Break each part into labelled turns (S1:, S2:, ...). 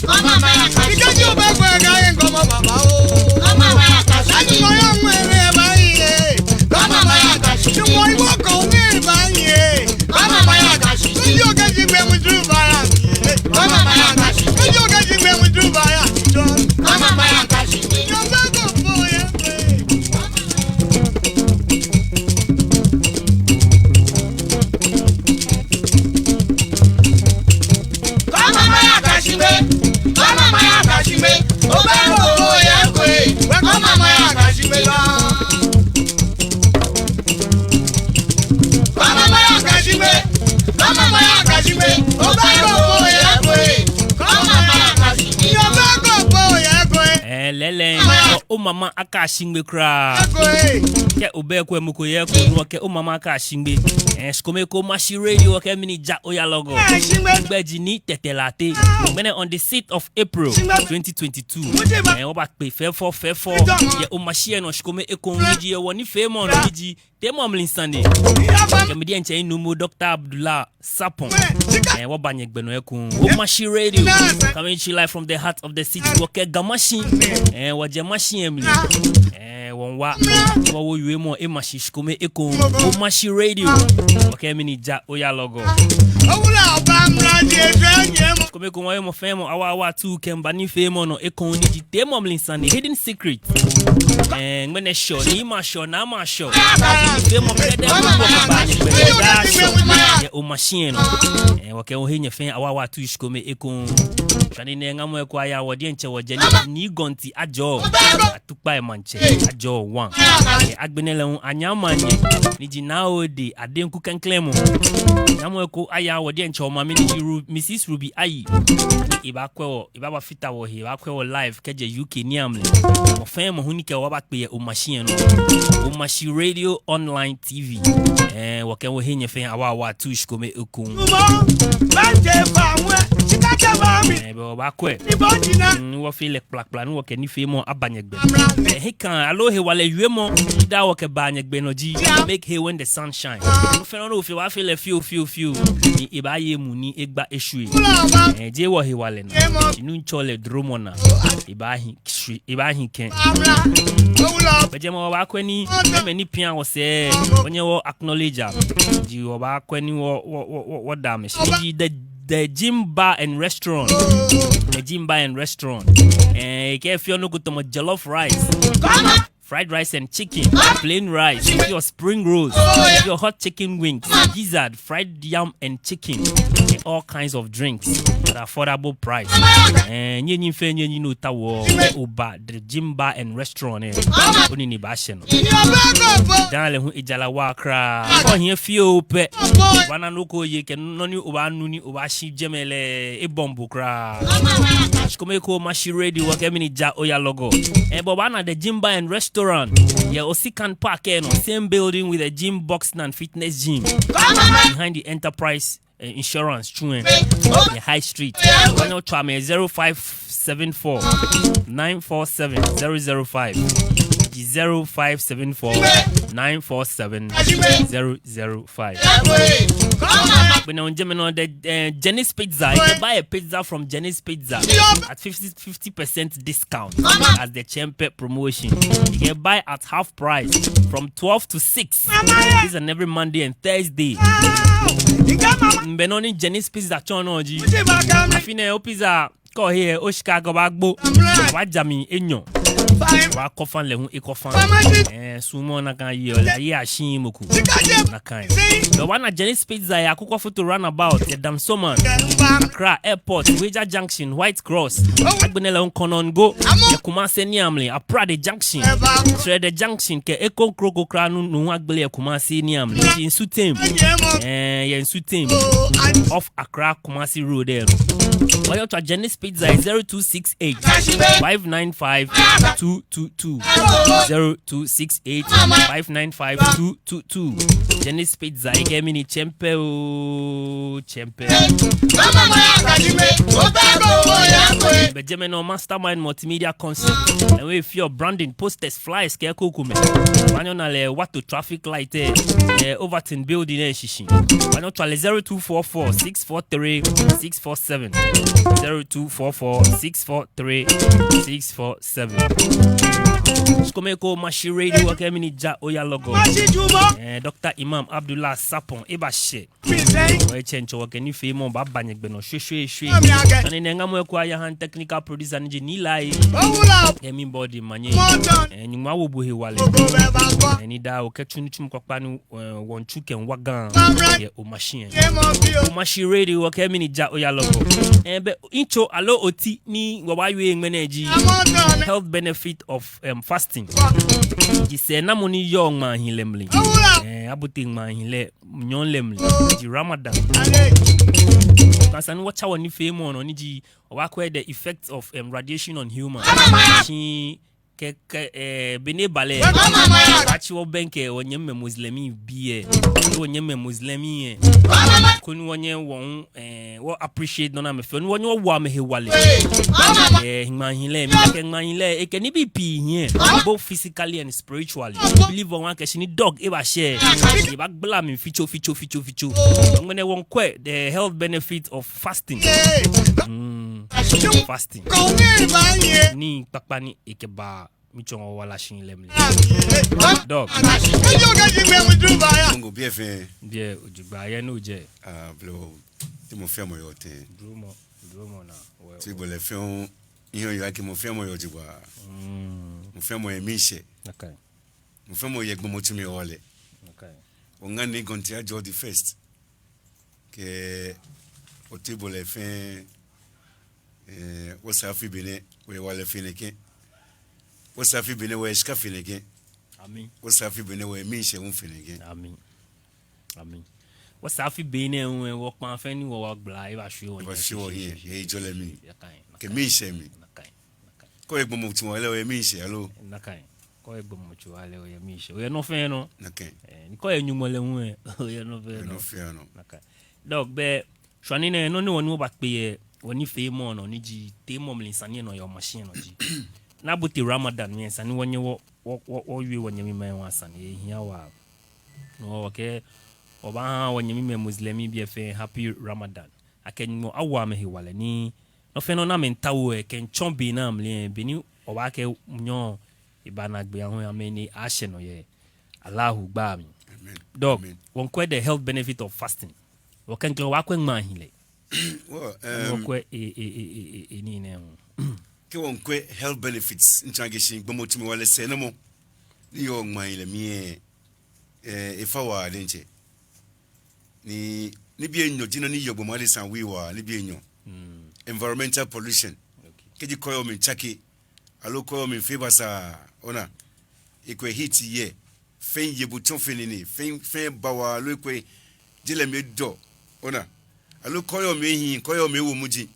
S1: Mama maya kashi. Because you back where I ain't come mama oh. Mama maya kashi. That's my young man baye. Mama maya kashi. You boy walk on me baye. Mama maya kashi. You get you when we do baya. Mama maya kashi. You get you when we do baya. Mama maya kashi. You back up boy. Mama maya kashi me. Mama maya kashi me. Obero ya kwe. Mama maya kashi me la. Mama maya kashi me. Mama maya kashi me. Obero ya kwe. Mama maya kashi me. Yo bego ya kwe.
S2: Lele o mama aka shingbe kra. Ke obe ko emuko ye ko no ke o mama aka shingbe. Skome ko mashi radio ke mini ja oya logo. Gbeji ni Tetteh Larety. On the 6th of April 2022. O ba pe fefo ye o mashi no skome e ko nji ye woni fe mo no nji te mo mlinsande. Ke me di enche numu Dr. Abdullah Sarpong. Wo ba nyegbe no e ko o mashi radio coming to you live from the heart of the city. Wo ke gamashi waje machine emli wonwa wo yue mo e machi skome e ko o machi radio okay mini ja oya logo
S1: owula obamra je je
S2: skome ko mo femo awa tu kemba ni femo no e ko ni di temo mlinsane hidden secret ngene show ni ma show na ma show femo pede ko ba ni be o machine no okay o henye fen awa tu skome e ko tani ne ngamo e ko aya wodi enche woje ni gonti ajo atukpa e manche ajo one agbenele anyamanye ni jinao de adenku kenklemo ngamo e ko aya wodi enche o mama ni Mrs Ruby ayi ibaba fita wo he wa kwewo live keje UK ni amle mo fen mo hunike wa ba pe o machine no o machi radio online TV wo ken wo henye fen awa tu shkome ekun
S1: banje famwe chikacha mami
S2: ba kwe wo feel plak plan wo ke ni fe mo abanyegbe he kan alo he wale yuemo da wo ke banyegbe no ji make hay when the sun shine wo fe no fe wa feel few ni ibaye mu ni egba esue je wo he wale no inu nchole dromona ibahi ken beje mo ba kweni me ni pian wo se onye wo acknowledge ji wo ba kweni wo damage ji the gym bar and restaurant. The gym bar and restaurant. If you no go to my jollof rice, fried rice and chicken, plain rice, your spring rolls, your hot chicken wings, gizzard, fried yam and chicken, all kinds of drinks at affordable price. And you know tawo oba the gym bar and restaurant. Oni ni bashe no. Dale hu ijala wakra. Oh here feel pe. Wana noko ye ke noni oba nuni oba shi jemele e bombo kra. Shkome ko machi radio wa kemini ja oya logo. Boba na the gym bar and restaurant. Yeah, Osikan Park, same building with a gym, boxing and fitness gym. Behind the Enterprise Insurance, the High Street. 0574 947 005. 0574 947 005. When on the Jenny's Pizza, you can buy a pizza from Jenny's Pizza at 50% discount as the champion promotion. You can buy at half price from 12 to 6. This is every Monday and Thursday. Benoni Jenny's Pizza chonoji. Afine pizza ko here o Chicago bagbo. Wajami enyo. Wa kofan le hu ekofan sumo na kan ye ola ye ashin moku na kan the one at Jenny's Pizza ya akukwa photo runabout the Damsoman Accra Airport Wager Junction White Cross agbenele on konongo ya Kumasi ni amle Aprade Junction Trade Junction ke Ekon Kroko kra nu agbele Kumasi ni amle in Sutem in Sutem off Accra Kumasi Road there. Why you to Jenny's Pizza 0268 595 222 0268 595 222. Jenny's Pizza ikemini chempe o chempe. Mama maya kajime obego ya kwe. Benjamin Mastermind Multimedia Concept. And we feel branding posters flyers ke kokume. Wanyo na le what to traffic light Overton building shishi. Wanyo to le 0244 643 647 0244 643 647. Skomeko Mashi Radio akemini ja oya logo. Dr.Imam Abdullah Sarpong Ebashe. We chencho wakeni fimo ba banyegbe no shwe. Ani nenga mo kwa ya han technical producer nje ni lai. Emi body manye. Nyuma wo buhe wale. Ni da o ketunu chum kwakpa nu wonchu ken wagan ye o machine. O Mashi Radio akemini ja oya logo. Be incho alo oti ni wawaye ngmeneji health benefit of fasting. Jise na moni young man hilemli. Abuting man hile nyon lemli. Ji Ramadan. Kasan watcha woni fame on oniji wakwe the effects of radiation on human. Chi bene bale achi wo benke wonyemme muslimi biye wonyemme muslimi kunu wonye won wo appreciate nona me fe wonye wo wa me he wale himahile e can be pi both physically and spiritually believe on one question dog e ba share e ba gbla me ficho ngene won kwe the health benefit of fasting fasting ni pakpani ekeba michongo wala shin lemle dog
S3: Congo bien
S2: ojugba ye no je
S3: blo ti mo fẹ́ mo yo te
S2: drumo na
S3: ti bo le fẹ́ iyo yo ki mo fẹ́ mo yo jigba mo fẹ́ mo emi se
S2: okay
S3: mo fẹ́ mo ye gbo mo ti mi ole
S2: okay
S3: o nga ni gonti ajo the first ke o ti bo le fẹ́ o sa fi bene we wale fineke o sa fi bene we ska fineke
S2: amen
S3: o sa fi bene we mi se un fineke
S2: amen o sa fi bene wo pan fe ni wo wa gbla e ba shu
S3: here e jole mi ke mi se mi ko e gbo mo ti mo le we mi se alo
S2: nakai ko e gbo mo ti wa le we mi se o ye no fe no
S3: nakai
S2: ni ko e nyumo le hu o ye no fe no nakai dog be shwani ne no ni woni wo ba pe woni fe mo no ni ji te mo mlinsani no yo machine no ji na buti Ramadan mi nsani wonye wo wi wonye mi man wasan e hia wa no okay oba wonye mi me muslimi bi fe happy Ramadan akenimo awa me he wale ni no fe no na mentawo e ken chombi na mle bini oba ke nyo ibana gbe ahun ameni ashe no ye Allahu gba mi dog won kwe the health benefit of fasting wo ken klo wa kwen man hile well ni ne
S3: ke won kwe health benefits intrageshin gbomo timi wale se no mo ni yo ngman ile mi ifa wa denche ni bi enyo jino ni yo gbomo wale san wi wa ni bi enyo environmental pollution keji koyo mi chaki alo koyo mi favor sa ona ikwe heat ye fen ye buton fenini fen bawa lo ikwe jile mi do ona alo koyo mi hin koyo mi wo muji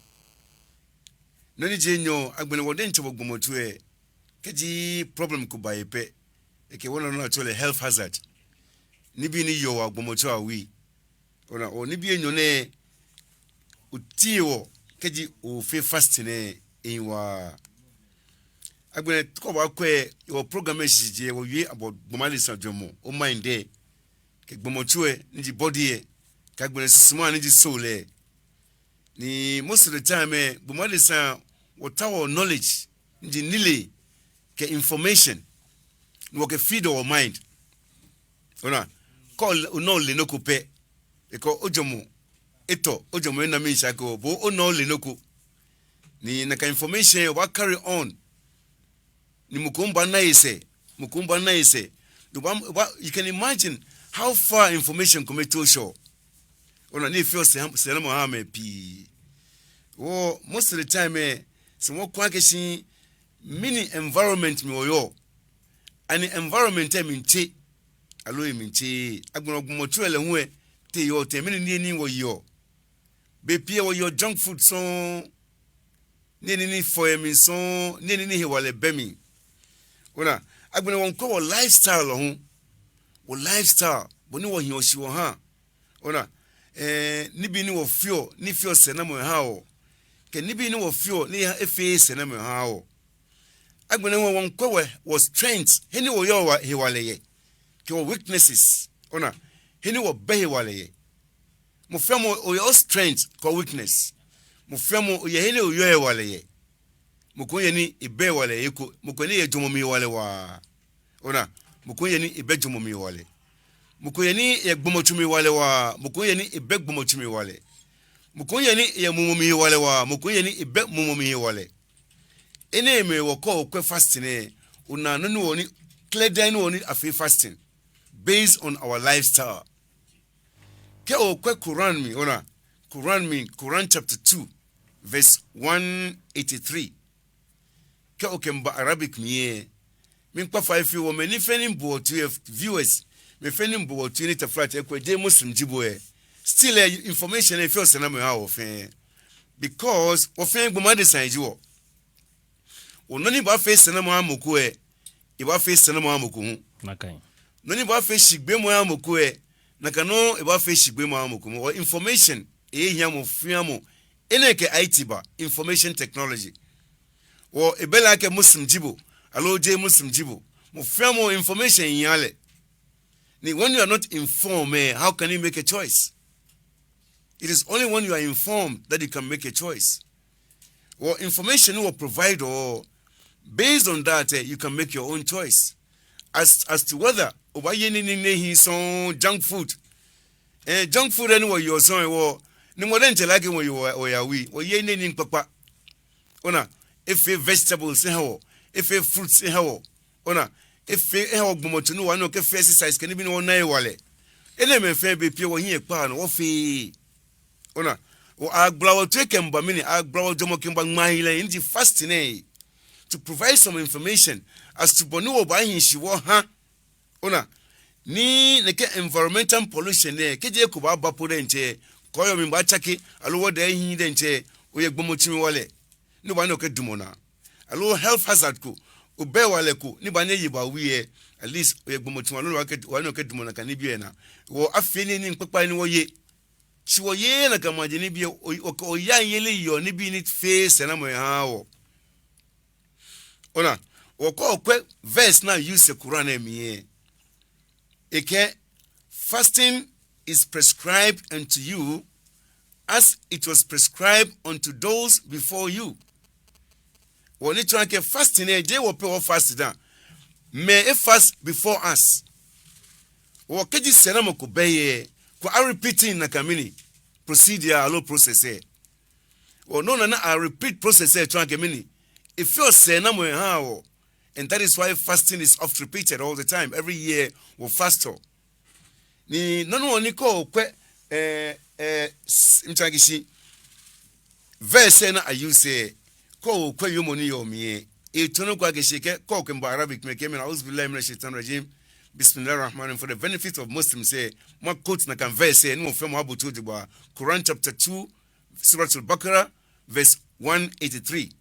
S3: nani jenyo agbene woden chobo gbomotu keji problem ku ba yepe eke wona no atole health hazard ni bi ni yo agbomotu awi ona o ni bi enyo ne utiwo keji o fe fast ne enwa agbene ko ba kwe your program ejije wo wi about gbomali sanjomo o mind there ke gbomotu ni body ka agbene sisimo ni soul ni most of the time gbomali san what our knowledge the nile ke information no ke feed our mind ona call no le no ko pe e ko ojomo na me shako bo o no le no ko ni na ka information wa carry on ni mukumba na ise you can imagine how far information come to show ona ni feel se mo ha me pi oh most of the time so what kwakeshin mini environment mi oyo ani environment e minche alo e minche agbonogbon ele hu e te yo te mini ni wo yo be pie wo yo junk food so ni for mi so ni he wale be mi ona agbono won ko lifestyle hu wo lifestyle boni wo hi o shi wo ha ona ni bi ni wo fio ni fio se na mo ha o ke ni bi ni wo fio ni ha face na me ha wo agbene won kwewe was strength heni wo yo wa hiwaleye ke wo weaknesses ona heni wo be hiwaleye mo famo o your strength ko weakness mo famo o ye heni o yo hiwaleye mo ko ye ni ibe wale ko mo ko ni ye jomomi wale wa ona mo ko ye ni ibe jomomi wale mo ko ye ni ye gbomotumi wale wa mo ko ye ni ibe gbomotumi wale mo ko ye ni ye mumomi wale wa mo ko ye ni ibe mumomi wale ene me wo ko kwe fasting una no no ni clear down woni afi fasting based on our lifestyle ke o kwe Quran chapter 2 verse 183 ke o kemba Arabic mi kwa 5 wo me ni fenin bo to viewers me fenin bo to ni taflat e kwa de muslim jibo still information e fi o sena me ha wo fe because wo fe gboma de san jiwo ononi ba face na mo amoku e ba face na mo amoku hu
S2: nakan
S3: noni ba face shigbe mo amoku naka no e ba face shigbe mo amoku mo information e hia mo fia mo eneke IT ba information technology wo e bela ke muslim jibo alo je muslim jibo mo fia mo information yale ni when you are not informed how can you make a choice? It is only when you are informed that you can make a choice. Well, information will provide or based on that, you can make your own choice as to whether junk food. Junk food anyway you're saying well, no more than like when you are we or ye papa. Ona if vegetables if fruits ona if no one okay exercise can be no na wale. Ele fe be pure here pa no fi ona o agbrawo taken ba mini agbrawo jomo kimba mahile in the fasting to provide some information as to bonu oba hin shiwo ha ona ni neke environmental pollution keje ko ba bapo de nche koyo mi ba chake alo de hin de nche oye gbomotimi wale ni ba no ke dumona alo health hazard ko obe wale ko ni ba ne yiba wiye at least oye gbomotimi alo wa no ke dumona kan ni bi na wo afeni ni npepa ni wo ye si wo ye na kama je ni bi o ya yele yo ni bi ni face na mo ha wo ona wo ko kwe verse now use the Quran emi eke fasting is prescribed unto you as it was prescribed unto those before you. When you try to fasting they will pay fast down may fast before us wo keji senamo ko beye ko are repeating na kamini procedure alo process o no na I repeat process try kamini if you say na mo ha and that is why fasting is oft repeated all the time. Every year we fast. Ni no ni ko kwe mtangishi verse na ayu say ko kwe yomoni yomi e tono kwa geshike ko kemba Arabic me kemena auzubillahi minash shaitanir rajim bismillahirrahmanirrahim for the benefit of Muslims say ma quote na kan verse no femo abutu de ba Quran chapter 2 Surah Al-Baqarah verse 183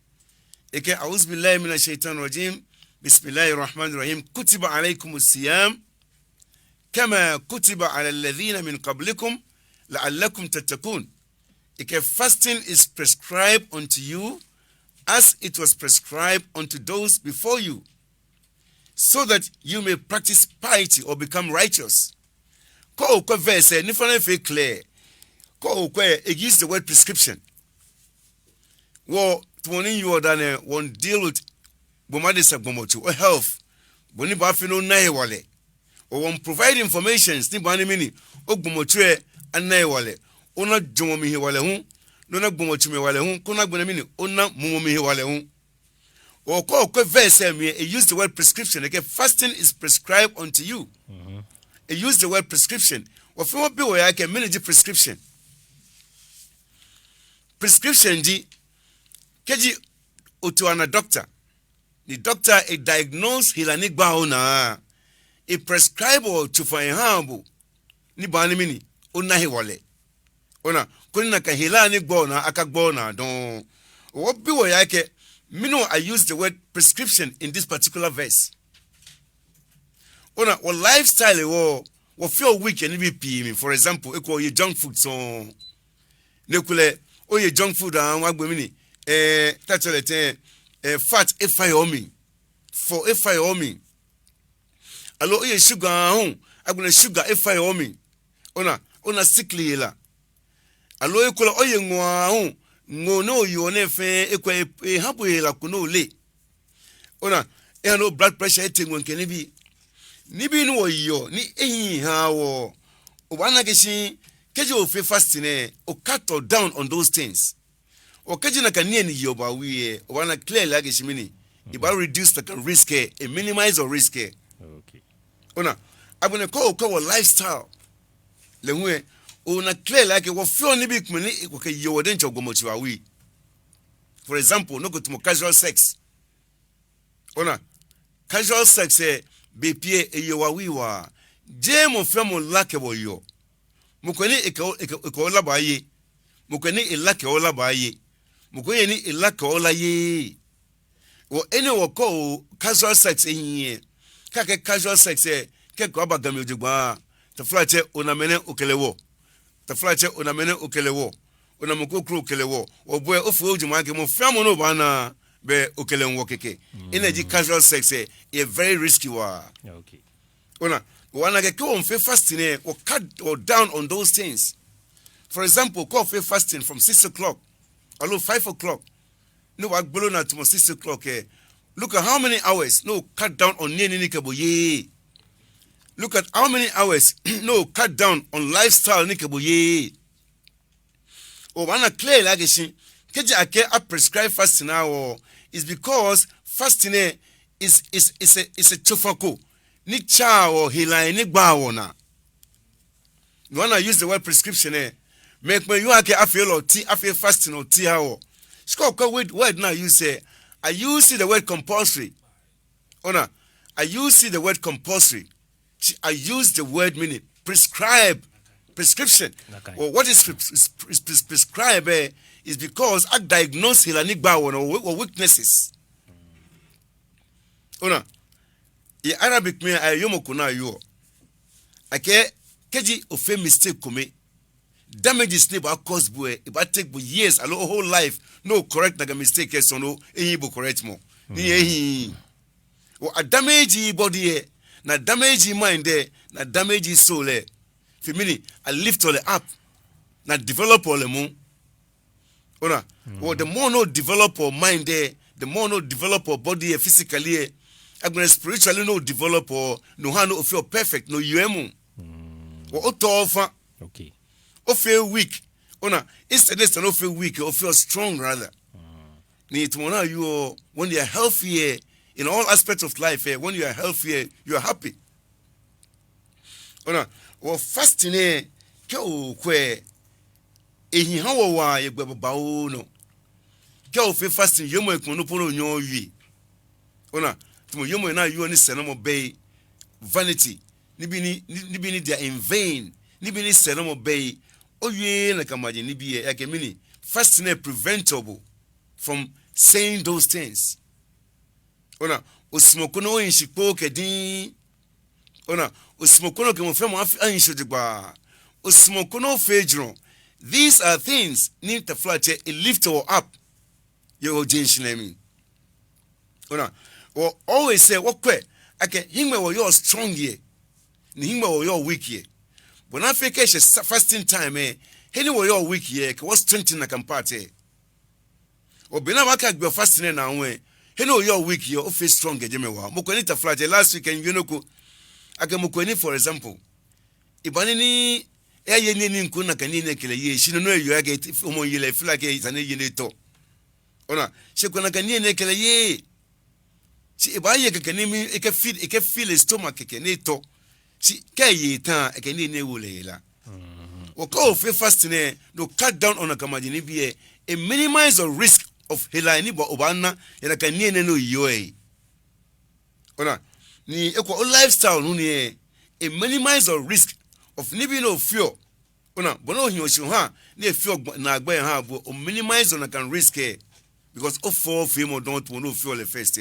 S3: eke auzubillahi minash shaitanir rajim bismillahirrahmanirrahim kutiba alaykumus siyam kama kutiba ala alladhina min qablikum la'allakum tattaqun. Eke fasting is prescribed unto you as it was prescribed unto those before you, so that you may practice piety or become righteous. Ko ko verse ni fana fe clear. Ko ko it use the word prescription. Wo twonin you than one deal with bomade sagbomotu or health. Boni ba fi no na wale. Or one provide information ni ba ni mini ogbomotu anai wale. Ona jomo mi wale hu. No na gbomotu mi wale hu. Kona gbona mini ona mumo mi wale hu. Or call verse it used the word prescription. Again, fasting is prescribed unto you. It used the word prescription. Or if you want to be I can manage prescription. Prescription ji keji utu ana doctor. The doctor a diagnose hilanik baona. A prescribe or to find harmful. Ni bani mini ona hiwale. Ona kunina ka hilani bona akagbona don. What be I can I use the word prescription in this particular verse. Ona lifestyle wo feel weak and be me. For example, equal your junk food so nekule oye junk food and wagbemini tachelete fat efayomi for efayomi alo oye sugar hon agbona sugar efayomi ona sickly la alo ekola oye nwa hon ngo no yo na fe ekwa habu la kuno le ona no blood pressure etengo nkene bi ni bi no yo ni ehin ha wo obana keshi keje o fe fasting o cut or down on those things o keje na kan ni yo ba wi obana clear la keshi mini about reduce the risk and minimize or risk
S2: okay
S3: ona abone ko lifestyle le hu ona clear like wo feel ni bi kumani ko ke yo den chogomochi wa wi for example no go to casual sex ona casual sex be pie eyewa wiwa je mo fe mo lake bo yo mo ko ni e la ba ye mo ko ni e lake o la ba ye mo ko ye ni e lake o la ye wo ene wo ko casual sex eyin ka ke casual sex ke ko ba gami ojugba to flache ona mene okelewo to flache ona mene okelewo ona mo ko kru okelewo obo e ofu ojuma ke mo fe mo no ba na be okelen wo keke energy casual sex a very risky wa
S2: okay
S3: ona wana ke ko fe fasting or cut or down on those things. For example, ko fe fasting from 6 o'clock or 5 o'clock no wa gbolo na to 6 o'clock look at how many hours no cut down on ni kebo ye look at how many hours no cut down on lifestyle ni kebo ye o wana clear like keje ake a prescribe fasting now is because fasting is a chofako ni cha or healing ni gba wona you wanna use the word prescription make me you ake afeel or tea afeel fasting or tea how score word now you say I use the word compulsory ona I use the word compulsory I use the word meaning prescribe prescription or what is prescribe is because I diagnose hilanigba or weaknesses. Ona, in Arabic me ayomo kuna yo. Ake keji ofe mistake kome. Damages ne ba cause boy, it ba take years, a whole life no correct naga mistake so no eyibo correct mo. Ni ehi. O a damage body na damage mind na damage soul for me I lift all up na develop all mo. Ona, well, the more no develop our mind there, the more no develop our body physically, and spiritually no develop or no how no feel perfect, no yuemu. Or otofa.
S2: Okay.
S3: Or feel weak. Ona, instead of no feel weak or feel strong rather. Need to know you when you are healthy in all aspects of life, when you are healthy, you are happy. Ona, well, fasting kwe ehi hawo wa ye gbeba o no ke o fe fasting yomo ekun no pono nyo wi ona tumo yomo na yo ni senomo bay vanity ni bi ni they are in vain ni bi ni senomo bay o wi na kamaje ni bi e ke mini fasting is preventable from saying those things ona osmoko no yin shipo kedin ona osmoko no ke mo fe mo ayin shojigba osmoko no fejron. These are things need to flat a lift or up. Your jinsh name. Or always say, what que? I can him where you're strong ye. Him where you're weak ye. When I fake fasting time, anywhere you're weak ye, what strengthen I can party. Or be now I can be fasting now way. Hello, you're weak ye, or face strong ye, Jimmy. Mokonita flat last weekend, you know, I can mokoni for example. Ibanini. Ye ni nkuna kanine kele ye shino no yo age omo yele feel like is an ye to ona she kuna kanine kele ye si e ba ye ke kanimi e ke feel stomach ke ne to si ke ye tan e kanine wole la o ko fe fasting no cut down on akamajini bi e minimize the risk of helani bo obana e kanine no yo ona ni e ko lifestyle no ni e minimize the risk of nibi no fear una bono hioshu ha na fear na agba ha bo o minimize on can risk because of for fame don't no fear the first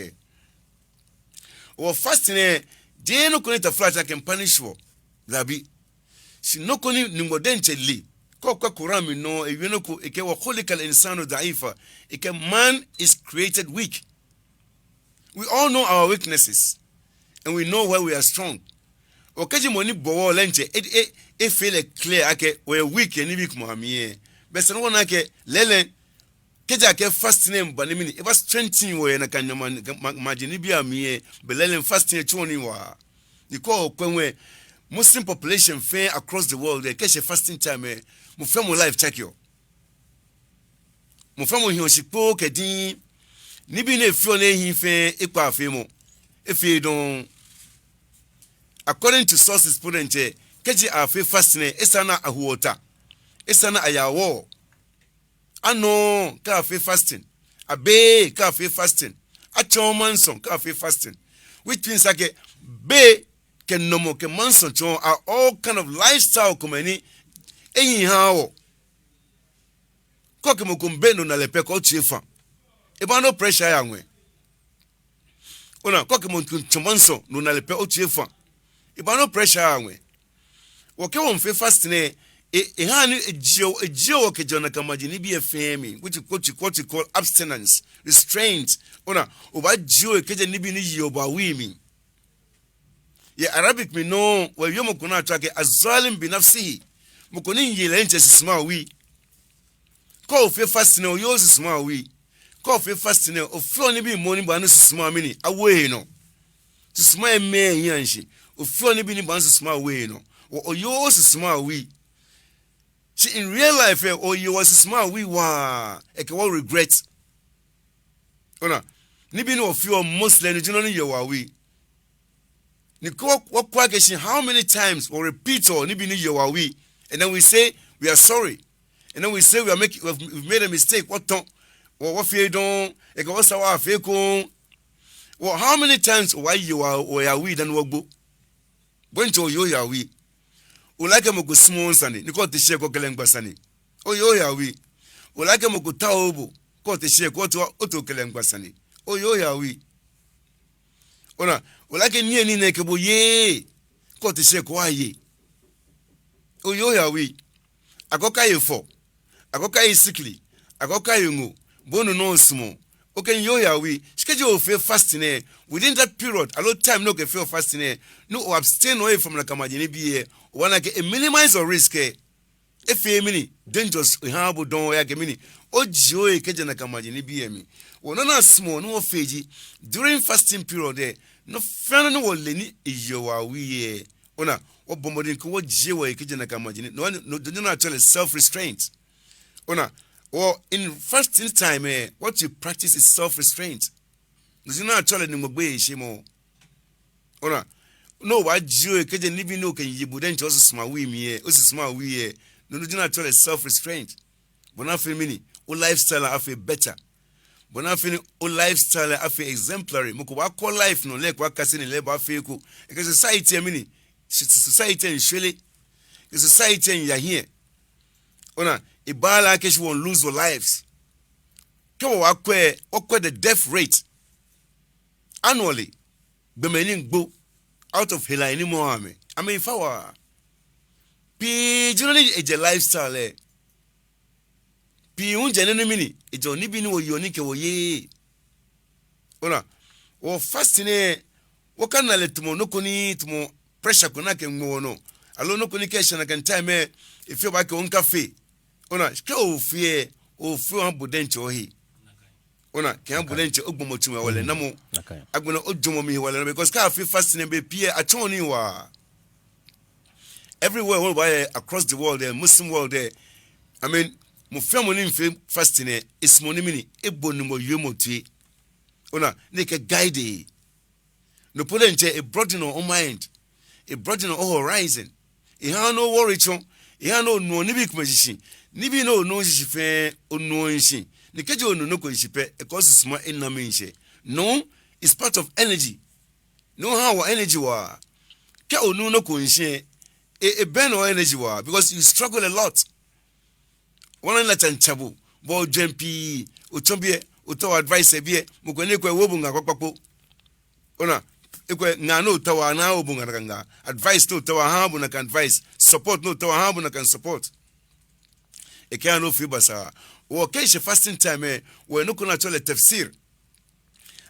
S3: or fasting dey no connect flat can punish for zabi si no koni ningodenche li Ko Quran no e wieno ko ike wa khuliqal insanu da'ifa. Ike man is created weak. We all know our weaknesses and we know where we are strong. Okaji moni bowo lenche it feel clear ake we weak and weak mo amie. Bese no na ke lelen keja ke fasting em banimini e was strengthening we na kan imagine bi amie be lelen fasting choni wa. Niko kwenwe Muslim population fair across the world, they catch a fasting time. Mufemo life check yo. Mufemo hioshipo kedi. Nibi ne fio ne hife ekwa afemo. Efe don. According to sources prudente, keji afe fasting esana ahuota. Esana ayawo. Ano ka afe fasting. Abe ka afe fasting. Achomanson ka afe fasting. Which means like be can no more can manson are all kind of lifestyle comedy. Anyhow, Kokemo kumbeno na lepeko chifa. Eba no pressure yangwe. Ona Kokemo chumanso no na lepeko chifa. Eba no pressure yangwe. Wake won fe fast ne hani ejio ke jona kamajini bi efemi which what you call abstinence, restraint. Ona oba jio keje nibi ni yoba wimi. Ya Arabic me no wa yomo kuna atake azalim bi nafsihi mukoni yele nche sisma wi ko fe fast ne o yo sisma wi ko fe fast ne o flo ni bi moni ba no sisma mini awe no sisma eme yanshi o flo ni bi ni ba sisma awe no o yo sisma wi see in real life o yo sisma wi wa e ke wo regret ona ni bi no feel Muslim ni no yo wa wi how many times or repeat or we and then we say we are sorry and then we say we've made a mistake what fear don't well how many times why you are we then what when to you are we like a small sunny because the share basani oh you are we like a taubo caught the share go to auto basani oh you are we ona olake ni eni na kebo ye ko te se kwa ye oyo ya wi akoka ye fo akoka ye sickly akoka ye ngo bonu no small okay yo ya wi schedule of fasting within that period a lot time no ke feel fasting no abstain away from la kamajini bi wana ke minimize or risk if mini dangerous habo don ya ke mini ojo e keje na kamajini bi mi wona na small no feji during fasting period no friend no leni iyowa wi ona obomodin ko jewa keje na kamajini no do not actually self restraint ona or in fasting time what you practice is self restraint do not actually ni mogbe shimo ona no wa jewa keje ni bi no kan yibu den just small wi mi osisma wi no do not actually self restraint bona fe mini o lifestyle afi better bona fini o lifestyle afi exemplary moko wa call life no le kwa kase ni le ba fe ku e society mini society in shele society in ya here ona ibala ke she won't lose your lives ko wa kwa the death rate annually be meaning go out of hela ni mo ame I mean if our pi generally a lifestyle pi unje nene mini ejo ni bi ni wo yoni ke wo ye ona wo fasting wo kan na letumo no koni tumo pressure kuna ke ngo no alo no koni ke shana kan time if you back on cafe ona ke o fie ambudenche o hi ona ke ambudenche ogbomotumo wale namo agbona ojomo mi wale because ka fi fasting be pie atoni wa everywhere worldwide across the world the Muslim world there I mean mo fiamo ni mfe fasting is money mini ebonu mo yomotue ona ne ke guide no polenche e broaden our mind e broaden our horizon e ha no worry chon e ha no no ni bi kumajishi ni bi no no shife onu nshi ne keje onu no ko shipe e cause small enamenche no is part of energy no how our energy wa ke onu no ko nshi e burn our energy wa because you struggle a lot one let and chabu bo jempi otombie oto advice bie mukwane kwa wobu nga kwakwapo ona ekwe nga no tawa na obu nga advice no tawa habu na kan advice support no tawa habu na kan support e kan no fi basa wo ke she fasting time we no kuna chole tafsir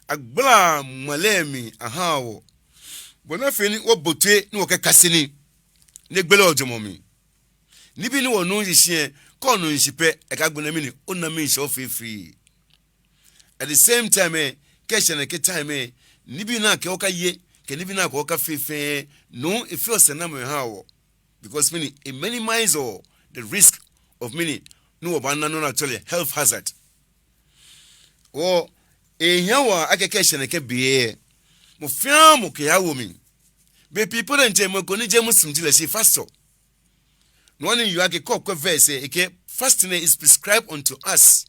S3: agbla malemi ahawo bona feni wo botwe ni wo ke kasini ne gbele ojomomi ni bi ni wo no yihie ko no nsipe e ka gbona mi ni onna mi nse ofefri at the same time ke shene ke time ni bi na ke oka ye ke ni bi na ko oka fefe no if you send am hawo because many it minimize or the risk of many no obanna no actually health hazard o ehyawa akeke shene ke biye mo fiam ke yawo mi be people and jemo ko ni jemo simjile si fasto no one you ake ko verse eke fasting is prescribed unto us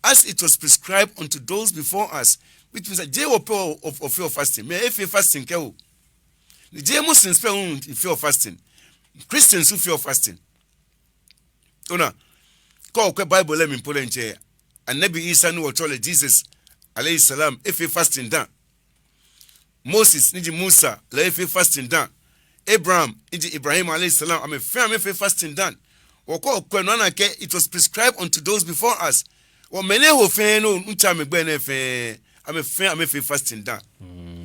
S3: as it was prescribed unto those before us, which means that of your fasting. May if you fasting ke o the je Muslims pay if you fasting, Christians who feel fasting. Ona ko Bible let me put in chair and Nabi Isa no told Jesus alayhi salam if you fasting down. Moses niji Musa la if you fasting down. Abraham niji Ibrahim alayhi salam I'm a firm if you fasting down. Oko kwenana ke it was prescribed unto those before us. Wa mene ho fe no ncha me gbe na fe I'm a fe fasting down.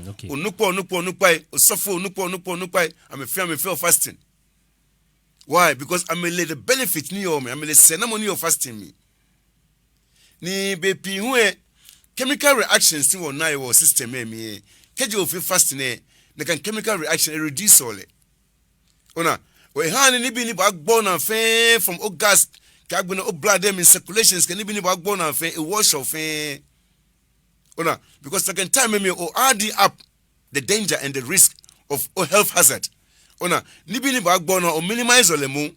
S2: Okay.
S3: Onukpo osofo onukpo I'm a fe fasting. Why? Because I'm a the benefit ni o me I'm a ceremony of fasting me. Ni be pi hu chemical reactions ni won na your system me keje of fasting na kan chemical reaction reduce all. Ona we han ni bi ni backbone and fe from August ka gbe na blood them in circulations can ni bi ni backbone and fe a wash of fe. Ona because second time me o add up the danger and the risk of health hazard. Ona ni bi ni backbone or minimize all mu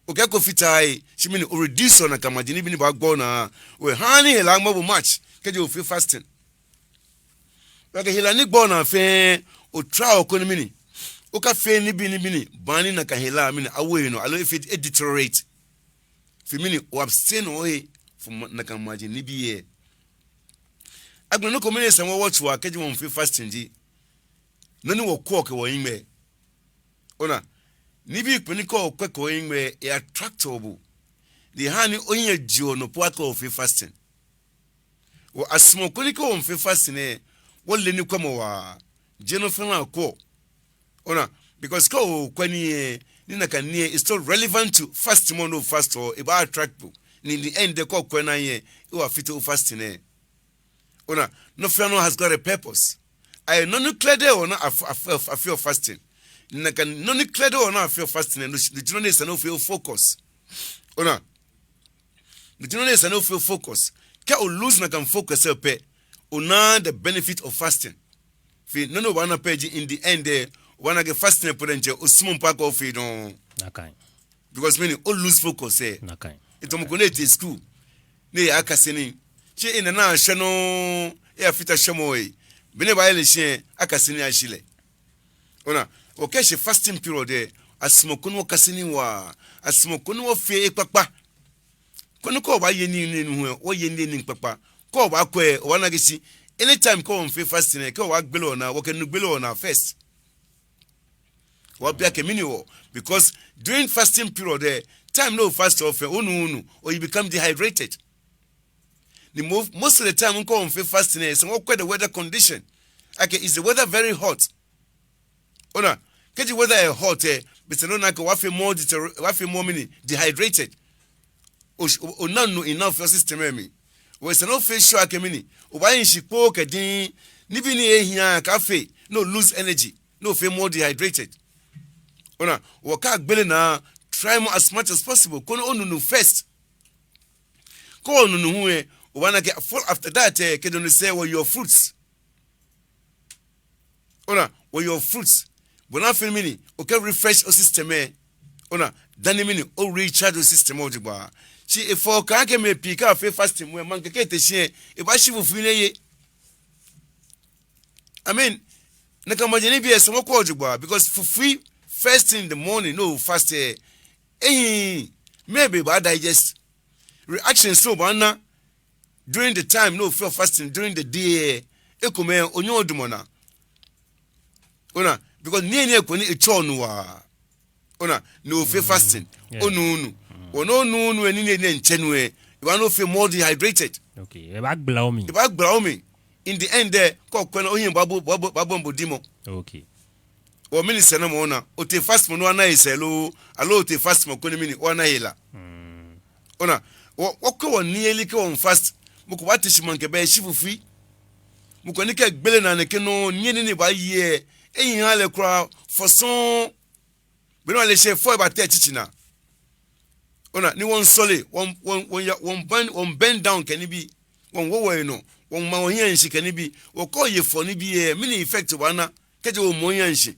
S3: o ka ko fitai she mean o reduce on kamaji ni bi ni backbone we han ni hela mo match keje of fasting. Like hela ni gbo na fe o try economy ni o ka fe ni bi bani na ka hela mini away no allow if it deteriorate fi mini o abstain away from na ka maji ni bi agbe no community say watch wa keje won fi fasting ji no ni wo ko ke wo yin me ona ni bi pe ni ko ko yin me e attractable the hani onye jio no po aka of fasting wo asmo ko ni ko won fi fasting wole ni kwamo wa genofina ko ona because ko kwani ni na kan ni is still relevant to fast mono fast or about attractable in the end the ko kwana ye you are fit to fasting ona no fiano has got a purpose I no clear or not I feel fasting na kan no clear or not I feel fasting no the journalist no feel focus ona the journalist no feel focus ka o lose na kan focus pe una the benefit of fasting fi no wanna page in the end wanna get fasting potential osum pack of it no
S2: nakai
S3: because many all lose focus
S2: nakai
S3: it am connect school ne akasini che in na hwe no e afita hwemo yi bene ba ile hye akasini ahile ona okay she fasting period asmoko no kasini wa asmoko no fe papa kono ko ba ye ni hu o ye ni papa ko ba ko wana gisi anytime ko on fasting ko wa gbelo na wo kenu gbelo na first wa bia ke mini wo because during fasting period time no fast of unu or you become dehydrated most of the time ko on fasting is what the weather condition okay is the weather very hot ona keji weather hot but no na ko wa fe more mini dehydrated o nanu enough your system me we say no face show akemini o ba yin shipo kedin ni bi ni ehia ka fe no lose energy no feel more dehydrated ona wo ka gbele na try more as much as possible kono onunu first ko onunu hu o ba na get full after that ke don say what your fruits ona what your fruits bona feel mini o ka refresh o system ona dani mini o recharge o system o jigba she if for ka ke me pika fe fasting we man ke te hie e ba shi fufu ne ye I mean na ka majeni bi eso ko ojugba because fufu first thing in the morning no fast maybe ba digest reaction so bana during the time no feel fasting during the day ekome onyo odumona ona because nie ko ni echonu wa ona no feel fasting onu Ono no eni ne nchenu e. You no feel more dehydrated.
S2: Okay. E bag blow me.
S3: The bag blow me. In the end there, ko kwena oyin babu mbodimo.
S2: Okay.
S3: O mini sena mo na. O te fast mo no na iselo. Alo te fast mo ko ni mini o na hela. Ona wokɔ wɔ nearly kɛ on fast muko wate shimanke be shifufi muko ni ke gbele na ne ke no nyeni ni ba ye eyin ha le kra foson be no le she for ba te chichina ona ni won sole won bend down can be won wo no won ma won yan shi can be wo ko ye for ni bi mini effect wa na ke je wo mo yan shi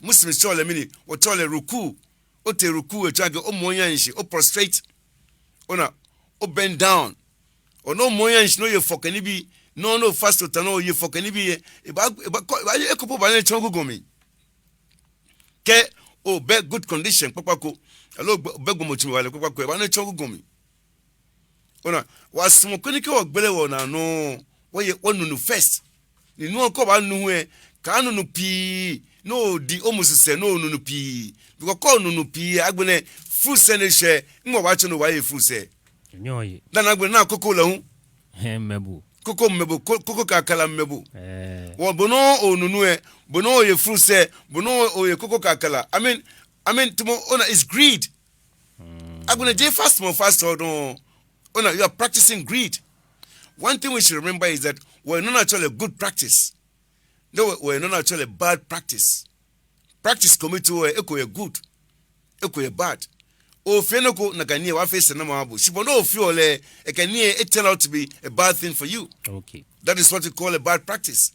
S3: muslim sole mini wo tole ruku o te ruku e twage o mo yan shi o prostrate ona o bend down o no moyan no ye fokani bi no fast to no ye fokani bi e ba ekopo ba na chongo gomi ke o be good condition papako alo be gomochi wale papako e ba na chongo gomi ona wasmo koni ke ogbele wo na no wo ye onunu first ni no ko ba nu e ka anu no pi no di omusise no nunu pi because ko nunu pi agbene fruit seneshe nwo wa chu no wa ye fruit se
S2: nyoye
S3: dan agbene na koko lahu
S2: mebu
S3: koko kakala mebu wo bono onunu e bono ye fruit se bono o ye koko kakala I mean tumo ona is greed agbene je fast or no ona you are practicing greed. One thing we should remember is that we're not actually a good practice. No, we're not actually a bad practice. Practice commit to eko ye good, eko ye bad. O fenoko nakanie wa face na mabu. Sibono ofiole ekanie it turn out to be a bad thing for you.
S2: Okay.
S3: That is what we call a bad practice.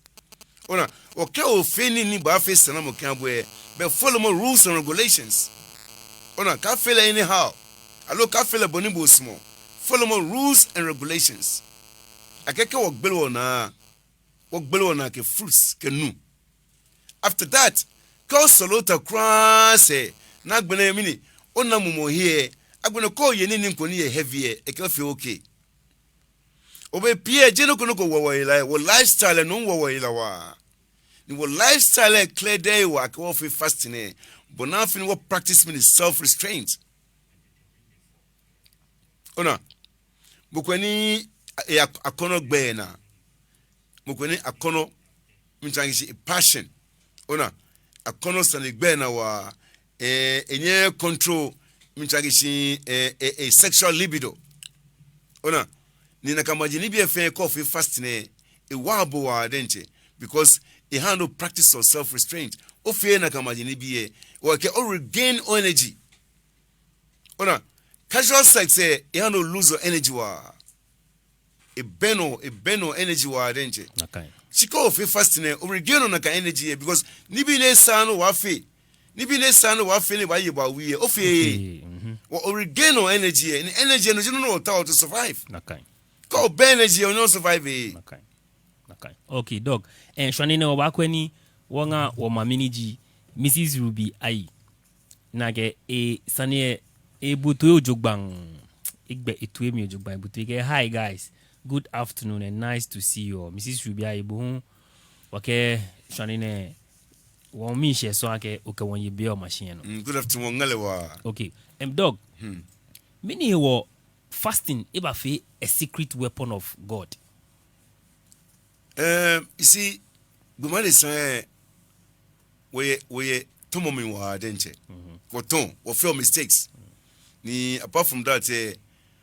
S3: Ona okay o feni ni ba face na mo kan boy, but follow more rules and regulations. Ona ka feel anyhow. Alo ka feel bonibo small. Follow more rules and regulations. Akeke wogbelo na ke fruits ke nu. After that, call solota cross na gbene mini ona mumo here agbene call ye ni nkoni ye heavy e ke feel okay. Obe pie je no kono ko wo ila wo lifestyle no wo ila wa. Ni wo lifestyle clear day wa ke wo fi fasting e. But now fin wo practice mini self restraint. Ona bukwani akono gbe na mukwani akono mchangishi passion ona akono sani gbe na wa enye control mchangishi a sexual libido ona ni nakamajini bi efe coffee fast ne e wabo wa denche because e handle practice of self restraint o fe nakamajini bi o ke o regain energy ona casual sex e handle lose energy wa a beno energy wa denche
S2: Okay.
S3: Chiko of fasting o regain on ka energy because nibi ne sano wa fe ni ba ye ba wi o fe o regain on energy and energy no to survive.
S2: Okay.
S3: Ko be energy no survive.
S2: Okay. Okay, dog. And shwanene obakweni wonga wo maminiji Mrs. Ruby ai. Nage sane butu ojogbang igbe etue mi ojogbang butu ke hi guys. Good afternoon and nice to see you. Mrs. Ruby ai bu wake shwanene wo mi she so ake oke won ye be o machine no.
S3: Good afternoon ngalewa.
S2: Okay. Dog. Mini wo fasting eba fe a secret weapon of God.
S3: You see, Gumali say, we tomo mi wa denche. Woton, we feel mistakes. Ni apart from that,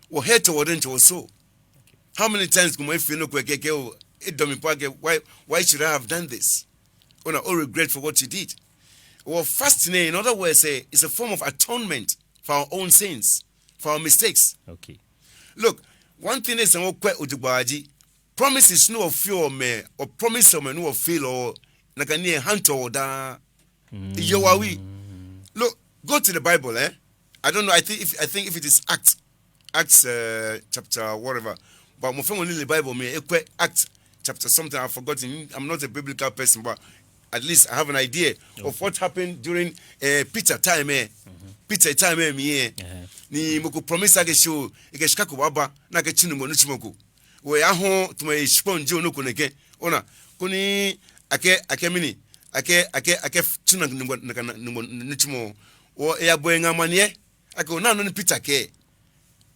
S3: we hate to denche also. How many times Gumali feel no kweke o edomi pake why should I have done this? Ona all regret for what you did. Well, fasting, in other words, it's a form of atonement for our own sins, for our mistakes.
S2: Okay.
S3: Look, one thing is promises no fear me or promise me no feel or nakani hunter or da yowawi. Look, go to the Bible, I don't know. I think if it is Acts chapter whatever, but my friend only the Bible me Acts chapter something I've forgotten. I'm not a biblical person, but at least I have an idea of what happened during Peter time. Peter time me ni moko promise age show ege shika ko baba na ke chinu mo nuchimoko we aho to my sponge no ko neke ona kuni ake mini ake chinu nuchimo o ya boy ngamanie ako na no ni Peter ke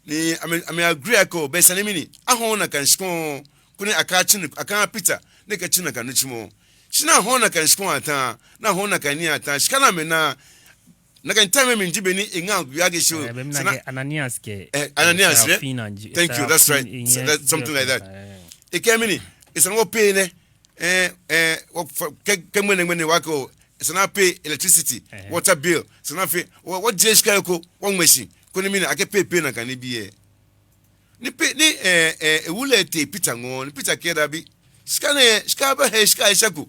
S3: ni I agree ako be sanemi ni ahon na kan shikon kuni aka Peter ne ka china kan chimo shina ahon na kan shikon ata na ahon na kan ni ata shikana me na kan time me njibe ni enga yage show
S2: Ananias ke
S3: Ananias thank you that's right that's something like that ekemini isano pay ne kemene wako isana pay electricity water bill isana pay what JSK ko one machine ko ni mini ake pay na kan ni biye ni pay ni ewule te Peter ngon Peter keda bi shika ba he shika ishaku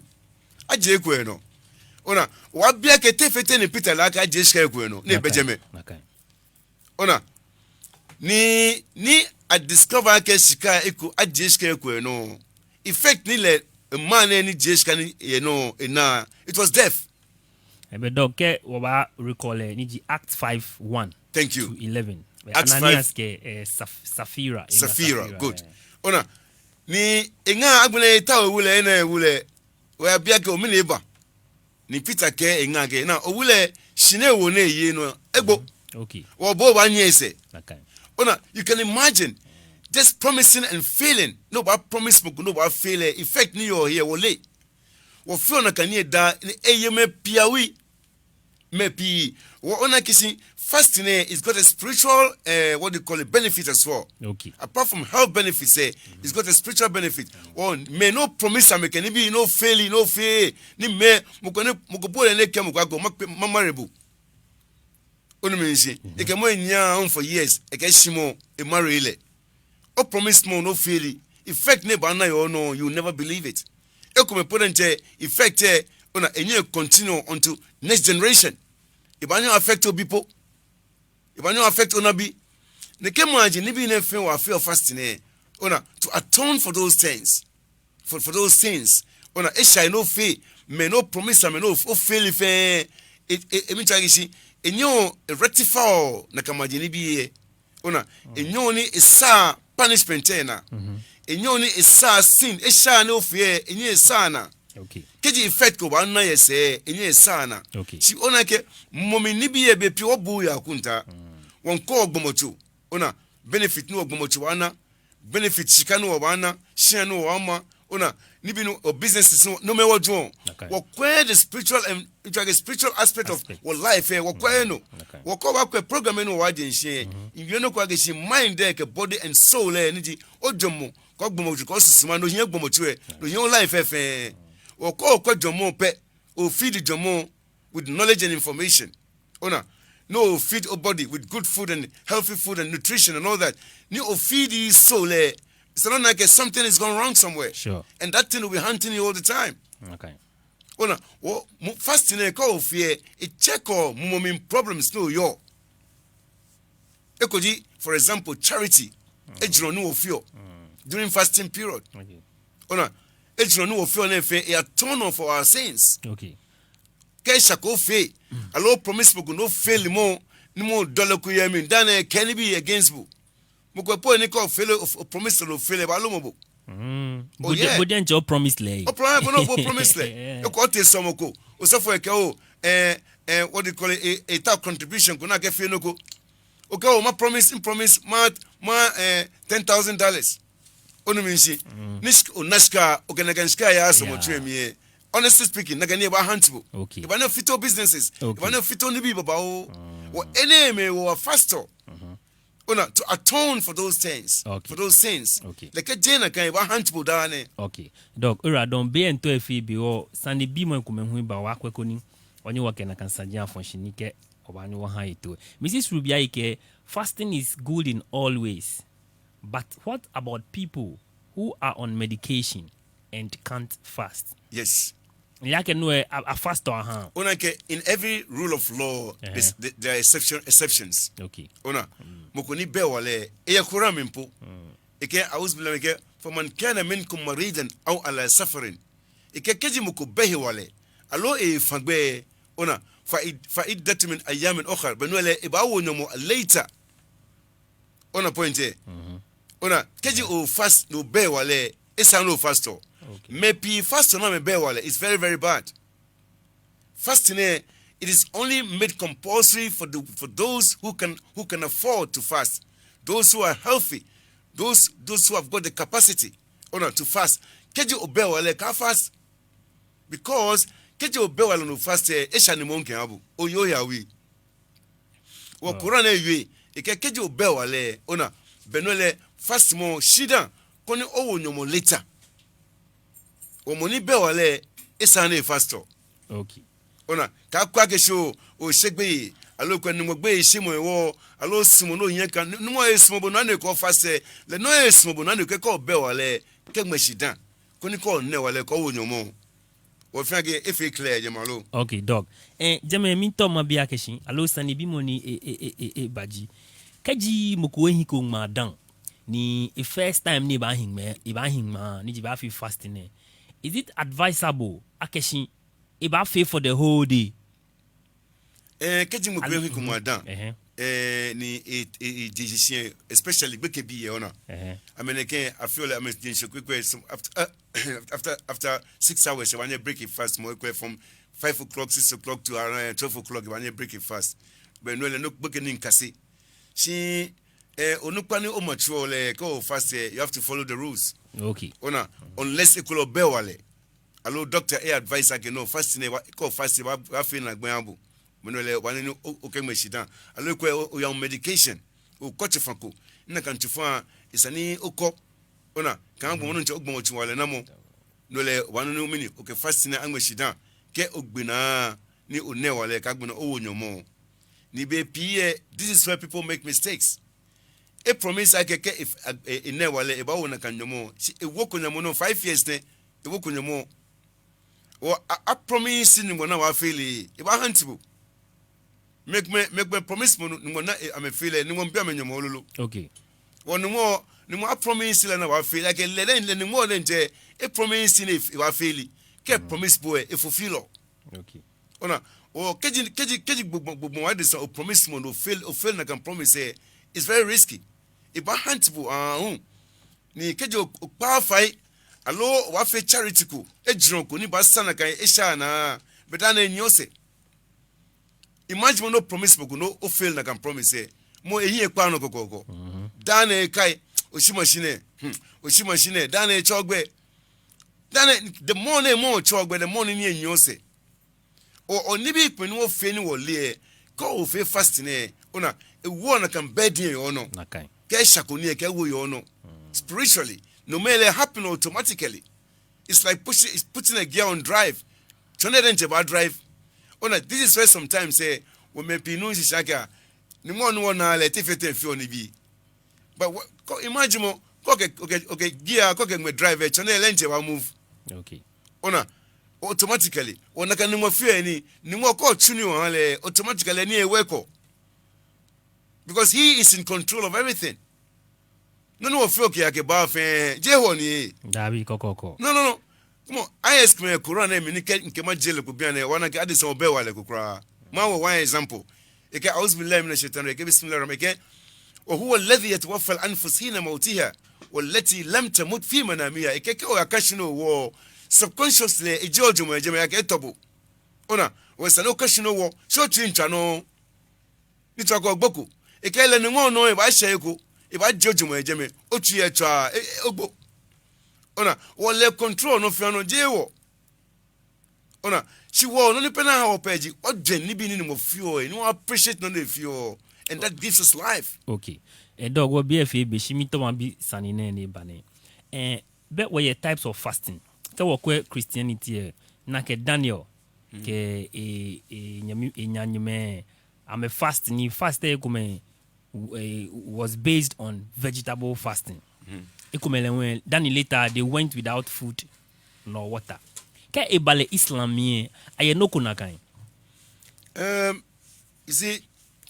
S3: aje ko eno ona wa bia ke te fete ni Peter la ka JSK ko eno ni bejeme ona ni I discover ke shika eko aje JSK ko eno effect ni le man ni JSK ni ena it was death.
S2: Ebe doke wa recall ni Acts 5:1
S3: thank you
S2: to 11
S3: Ananias
S2: ke Safira
S3: good ona ni enga agbene ta owule na ewule wa bia ke omini eba ni Peter ke enga ke na owule shine wo na eyi no egbo
S2: okay
S3: wo bo ba nyese
S2: okay
S3: ona you can imagine just promising and failing no ba promise mo no ba fail effect ni yo here wole wo feel na kan ye da eye me piawi me pi wo ona kisi fasting is got a spiritual what do you call it benefit as well.
S2: Okay.
S3: Apart from health benefits, it's got a spiritual benefit. One may no promise am can be no fail ni me mukobole ne kem kwago mamarebo. Onu me nsi. E ke mo nya on for years e ke shimo e marry ile. O promise mo no fail. Effect ne ba na yo no you never believe it. E come important effect ona enye continue unto next generation. If I don't affect people, if I don't affect onabi, ne ke imagine ni bi na fe wa fe fasting ona to atone for those things, for those sins. Ona e shall no fe, me no promise me no o fail if e mi tagi si enyo rectify na kamaje ni bi ona enyo ni isa punishment na enyo ni isa sin e shall no fe enyo isa na.
S2: Okay.
S3: Keji effect ko ba na yese enye sana.
S2: Okay.
S3: Si ona ke momi ni bi ebe pi obu ya kunta. Won ko ogbomotu. Ona benefit no ogbomotu wana, benefit sika no wana, share no wama. Ona ni bi no business no me wojo. Wo kwa the spiritual and spiritual aspect of what life wo kwa no. Wo ko ba kwa program no wa den share. Inwe no kwa ge shi mind there ke body and soul ni di ojomo ko ogbomotu ko susuma no hia ogbomotu no hia life Oko jomo pe o feed jomo with knowledge and information. Ona no feed a body with good food and healthy food and nutrition and all that. Ni o feed his soul. It's not like something is going wrong somewhere.
S2: Sure.
S3: And that thing will be hunting you all the time.
S2: Okay.
S3: Ona fasting e ko fear e check or mumomin problems no yo. Ekoji for example charity. Ejiro no ofio during fasting period.
S2: Okay.
S3: Ona ejiro no ofio na fe e atone for our sins.
S2: Okay.
S3: Kesha ko fe allo promise mo no fail mo ni mo dole ku yemi dan can be against bu mo ko po ni ko fail of promise no fail ba lo mo bu
S2: Good and job promise lay.
S3: o promise lay e ko te so mo ko o so for e ke what do you call it a tax contribution ko na ke fe no ko o ka o ma promise ma $10,000 onu mi nsi nisk o naska o kana ganska ya so mo twemi honestly speaking na gani ba handful
S2: okay
S3: if I know fito businesses if I know fito ni bi baba o enemy wo faster ona to atone for those things for those sins like jena kan ba handful da ne
S2: okay dog ura don be ento efi bi o sani bi mo nkumenhu ba wa kwekoni onye wo kana kan sadia function ni ke obani wo han ito Mrs. Rubia ike fasting is good in all ways, but what about people who are on medication and can't fast?
S3: Yes.
S2: Like no a fast or
S3: in every rule of law there are exceptions.
S2: Okay.
S3: Ona mukuni bewale e yakura mimpo. Ike auzbila ke faman kana minkum maridan aw ala safarin. Ike keji muku behi wale. Alo e fagbe ona fa'iddat min ayamin ukhra banwale ibawo nyomo later. Ona pointe. Ona keji o fast no be wale esa no fasto. Okay. Maybe fast no me be wale it's very very bad. Fasting it is only made compulsory for those who can afford to fast, those who are healthy, those who have got the capacity to fast. Keji obey wale ka fast, because keji obey wale no fast esha ni monke abu oyo ya wi wo Quran ewe keji obey wale benole fast mo shida koni owo nyomo later o moni be wale esa na fasto.
S2: Okay.
S3: Ka kwa ke show o shegbe alo kwa ni mo gbe ishimo ewo alo simo no yen kan no mo esimo bo na ne ko fast le no esimo bo na ne ko be wale ke gmashidan koni ko ne wale ko wo nyomo wo fiage efe clear jemalo.
S2: Okay, dog. Jeme mi to ma bia keshin alo sani bi mo ni baji kaji moko hin ko ma dan ni first time ni ba hin ma ni ba fi fasting. Is it advisable akeshin e ba fa for the whole day?
S3: Kaji moko hin ko ma dan ni decision especially beke bi ona. I mean again I feel like I'm just quick after 6 hours when you break it fast more from 5 o'clock 6 o'clock to around 12 o'clock when you break it fast but no beginning kasi she onukpani o mature le ko fast you have to follow the rules.
S2: Okay.
S3: Unless you could be wale allo doctor advice again no fast ne ko fast wa feel na gban abu menole wan ni okay meshidan allo ko your medication o koche fanko na kan tufa isani okọ kan gbo no nche ogbon ochi wale na mo nole wan ni mini okay fast ne anweshidan ke ogbina ni one wale ka gbona owo nyomo ni be pie. This is where people make mistakes. A promise I ke if in ne wale e ba wona kan nyomo e woko nyomo no 5 years ne e woko nyomo o a promise ni mo na wa fail e ba hantibu make me promise mo ni mo na am fail ni mo bia me nyomo lolo.
S2: Okay.
S3: Wonu mo ni mo a promise la na wa fail like le ni mo le nje e promise ni wa fail ke promise boy e fulfill.
S2: Okay.
S3: O keji gbogbo wa de so promise mo no fail na can promise it's very risky. E ba hantibu ni keji o pa fai allo wa fe charity ko e jiron ko ni ba sana kan e sha na beta na nyose. Imagine no promise mo no o fail na can promise mo ehi e pa no kokoko dan e kai oshimashine dan e chogbe dan the morning mo chogbe the morning ni nyose o ni bi pinu o fe ni wole ko o fe fast ne e wo na kan bedin yo no
S2: nakai
S3: ke shakoni e ke wo yo no spiritually no may happen automatically. It's like putting a gear on drive. Chonere about drive. This is why sometimes say we may pinu shaka ni mo no na le tifete fi oni bi. But imagine mo okay gear me drive chonere nje wa move.
S2: Okay.
S3: Automatically ona kan mo fi ni mo ko tuni o le automatically ni e weko. Because he is in control of everything. No feel okay ba fe je ho ni
S2: dabi kokoko.
S3: No come on I ask me Quran me ni nke ma jele ko bia na wana ke ade so be wale ko kra ma wo one example eke auzu billahi minash shaitanir rajim bismillahir rahmanir rahim wa huwa alladhi yatawaffa al-anfus hina mawtiha wallati lam tamut fi manamiha eke ke o yakashino wo subconsciously e jojo mo ejeme yake etobo we sano kashino wo so trincha no ni to ko gboku eke le ni won no e ba se eko e ba jojo mo ejeme otu ye twa ogbo wole control no fi no jewo she wo no ni pena ha opeji odwen ni bi ni mo fio ni appreciate no na fio and that gives us life.
S2: Okay. Dog wo BFA be shimi to ma bi sanine ne bane but what your types of fasting so wo Christianity na ke Daniel ke nyanyume I'm a fasting fast was based on vegetable fasting. Then later they went without food nor water. Ke ebale Islamie aye no kunakan.
S3: You see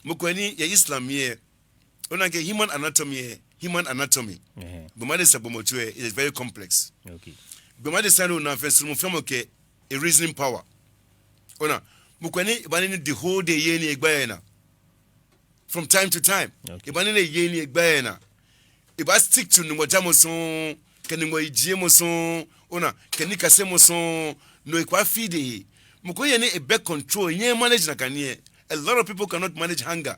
S3: mukweni ya Islamie onake human anatomy. Bumade sabomotwe is very complex.
S2: Okay.
S3: Bumade sanu na fesumu femoke a reasoning power. Mukweni banini the whole day yeni egbayena. From time to time. Ibanini yeni egbayena. Iba stick to numo jamoson, kenimo ijie moson, keni kase moson, no ikwa fide. Mukoye ne a back control. Nye manage na kanye. A lot of people cannot manage hunger.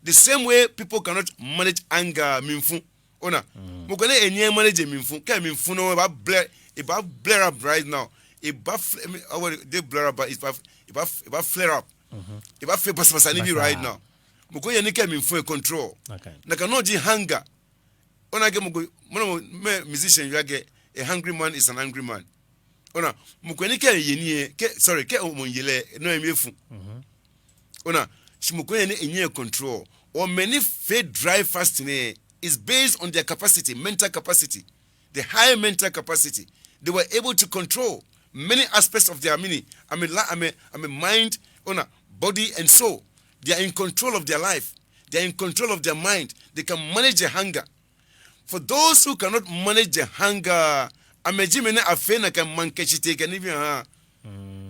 S3: The same way people cannot manage anger minfu. Ona. Mukone enye manage minfu. Ke minfu no about blare up right now. They blare up but about flare up. About flare pasani right now. Mukoye ne ke minfu control.
S2: Okay.
S3: Na cannot ji hunger. Ona ge mugo musician you get a hungry man is an angry man. Ona mukoye ne ke yenie ke omonyele no emiefu. Ona Shimukoye enye control or many faith drive fasting is based on their capacity, mental capacity, the high mental capacity. They were able to control many aspects of their meaning. I'm a mind, body and soul. They are in control of their life. They are in control of their mind. They can manage the hunger. For those who cannot manage the hunger,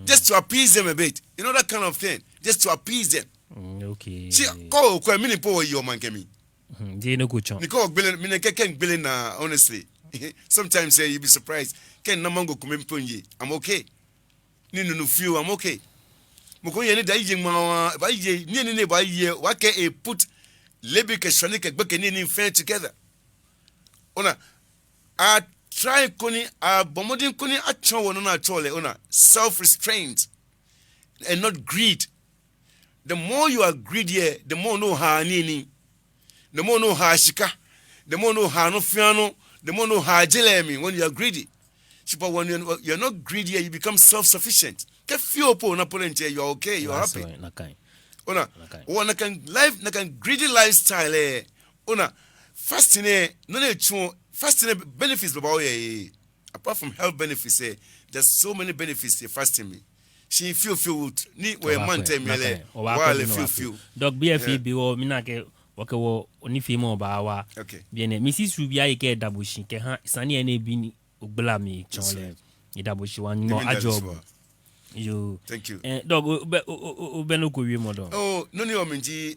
S3: just to appease them a bit. You know that kind of thing. Just to appease them.
S2: Okay.
S3: See, go kwa mini po yo man kemi.
S2: Dino kucho.
S3: Niko billion mine ken billion honestly. Sometimes you be surprised. Ken na mango kumemponye. I'm okay. Ni no feel I'm okay. Moko ye ni da yije ma ba ye ni ba ye wa ke e put lebi ke shani ke gbeke ni fair together. Ona a try koni a bomodin koni a chon no na chole ona self restraint and not greed. The more you are greedy, the more no ha nini, the more no ha shika, the more no ha no fiano, the more no ha jelemi when you are greedy. But when you're not greedy, you become self-sufficient. Get few po na polente, you're okay, you're happy. Ona, ona can life, na can greedy lifestyle. Ona, fasting no ne chuo, fasting benefits about apart from health benefits. There's so many benefits fasting me. She feel ni we man temele wale feel
S2: dog BFA bi wo mina ke wake wo oni fi mo ba wa
S3: okay
S2: bien Mrs. Rubia ke daboshi ke ha sani ene bi ni ogbla mi chole ni daboshi wan mo ajob you
S3: thank you
S2: dog be no ko wi mo do
S3: oh no ni o minji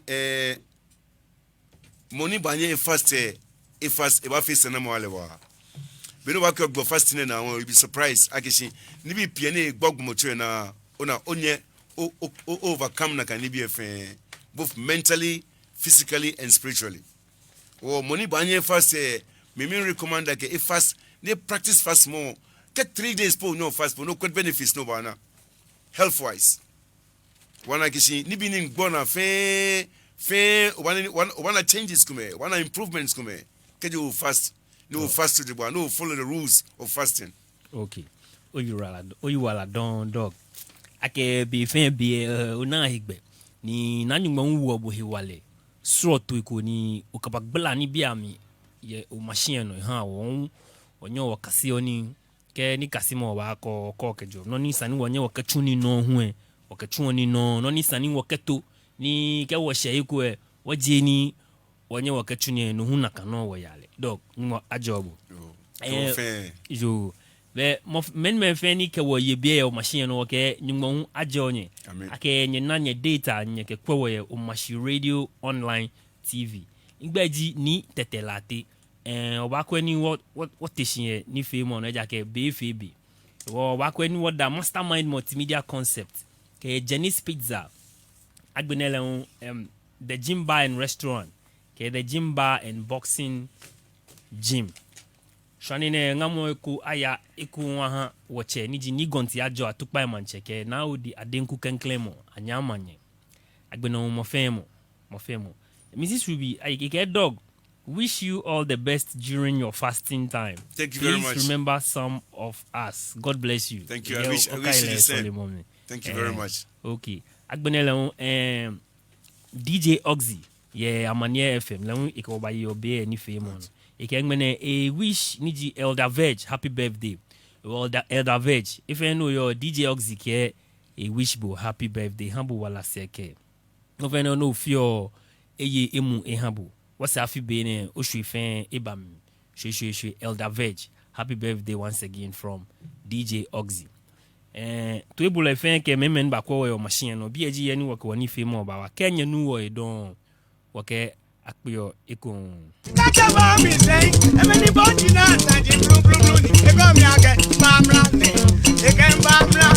S3: money banye fast e ba face na mo wale wa be no wa ke go fast na won you be surprised akishi ni bi pie na gbogmo tue na ona onye overcome na can be both mentally, physically and spiritually. Oh, money banye fast me recommend that if fast they practice fast more. Get 3 days po no fast po no quite benefits no bana. Health wise. Wana kishi ni bining bona fe wana changes kume, wana improvements kume. Can you fast? No fast to the one, no follow the rules of fasting.
S2: Okay. You wala don dog. Ake be fe be una higbe ni nani ngwu obo hiwale sro to iko ni okabagbala ni bia mi ye o machine no ha won onyo wakasi oni ke ni kasimo wa ko kejo no ni sani wonye wakachuni no hu wakachuni no ni sani wakato ni ke wo she iko waje ni wonye wakachuni no hu na kano wo yale dog mo ajobo yo be men feni ke wo ye bia o machine no ke nyumon ajonye ake nye data nye ke kwo ye o machine radio online tv igbaji ni Tetteh Larety oba ko ni what station ni fame on eja ke BFB oba ko ni what da mastermind multimedia concept ke Jenny's Pizza agbenele the gym bar and restaurant ke the gym bar and boxing gym Shanine ngamo ku aya iku ha woche ni ji ni gonti ajo atukpa manche ke na odi adenku kenklemo anyamanye agbeno mo femo Mrs. Ruby I dog wish you all the best during your fasting time.
S3: Thank you very much.
S2: Please remember some of us. God bless you.
S3: Thank you. I wish you the same. Thank you very much.
S2: Okay. Agbenele DJ Oxy amanye FM lemu ikoba yo be ni femo Ikengmene a wish niji Elder Veg happy birthday. Well Elder Veg if you know your DJ Oxy ke a wish bo happy birthday hambu wala seke. No fe no fio eye emu hambu. What's happy bene oshu fen ebam. Shwe Elder Veg happy birthday once again from DJ Oxy. To ebule fen ke memen ba kwa yo machine no bi eji yeni wako wani femo ba wa Kenya nu wo edon wake akpio ekon
S1: Kaka ba mi say anybody na ta di blue ni e go mi age bamra ni e ke bamra